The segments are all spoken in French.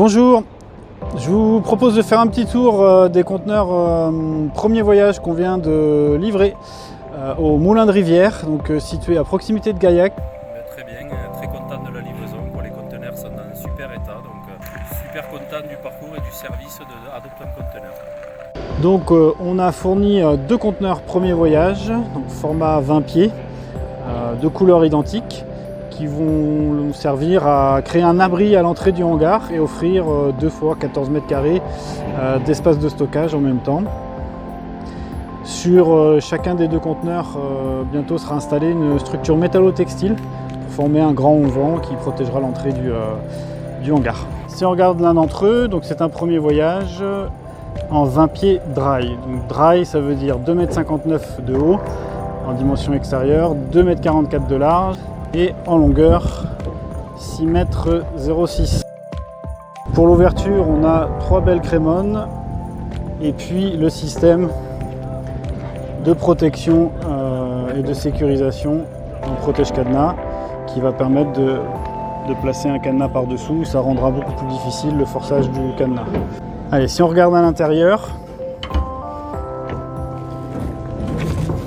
Bonjour, je vous propose de faire un petit tour des conteneurs premier voyage qu'on vient de livrer au Moulin de Rivière, donc situé à proximité de Gaillac. Très bien, très content de la livraison. Les conteneurs sont dans un super état, donc super content du parcours et du service d'Adopt'un Conteneur. Donc on a fourni deux conteneurs premier voyage, donc format 20 pieds, de couleurs identiques, qui vont nous servir à créer un abri à l'entrée du hangar et offrir 2 fois 14 mètres carrés d'espace de stockage en même temps. Sur chacun des deux conteneurs, bientôt sera installée une structure métallo-textile pour former un grand auvent qui protégera l'entrée du hangar. Si on regarde l'un d'entre eux, donc c'est un premier voyage en 20 pieds dry. Donc dry, ça veut dire 2,59 m de haut en dimension extérieure, 2,44 m de large et en longueur 6,06 m. Pour l'ouverture, on a 3 belles crémones et puis le système de protection et de sécurisation en protège-cadenas qui va permettre de placer un cadenas par-dessous. Ça rendra beaucoup plus difficile le forçage du cadenas. Allez, si on regarde à l'intérieur,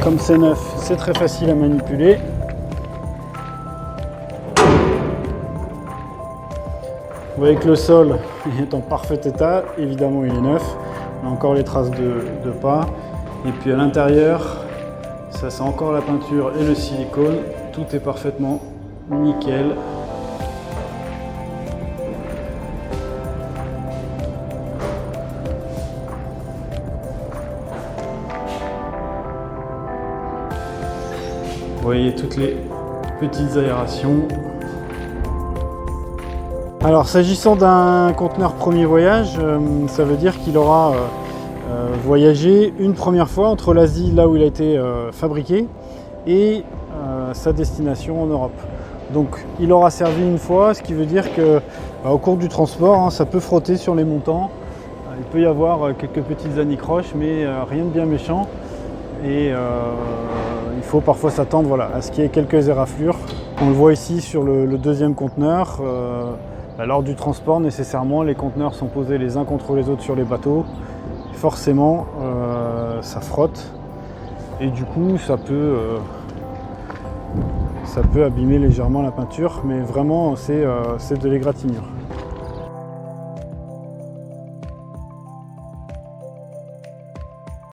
comme c'est neuf, c'est très facile à manipuler. Vous voyez que le sol est en parfait état, évidemment il est neuf, on a encore les traces de pas. Et puis à l'intérieur, ça sent encore la peinture et le silicone, tout est parfaitement nickel. Vous voyez toutes les petites aérations. Alors s'agissant d'un conteneur premier voyage, ça veut dire qu'il aura voyagé une première fois entre l'Asie, là où il a été fabriqué, et sa destination en Europe. Donc il aura servi une fois, ce qui veut dire que au cours du transport, ça peut frotter sur les montants. Il peut y avoir quelques petites anicroches, mais rien de bien méchant. Et il faut parfois s'attendre à ce qu'il y ait quelques éraflures. On le voit ici sur le deuxième conteneur. Lors du transport, nécessairement, les conteneurs sont posés les uns contre les autres sur les bateaux. Forcément, ça frotte et du coup, ça peut abîmer légèrement la peinture, mais vraiment, c'est de l'égratignure.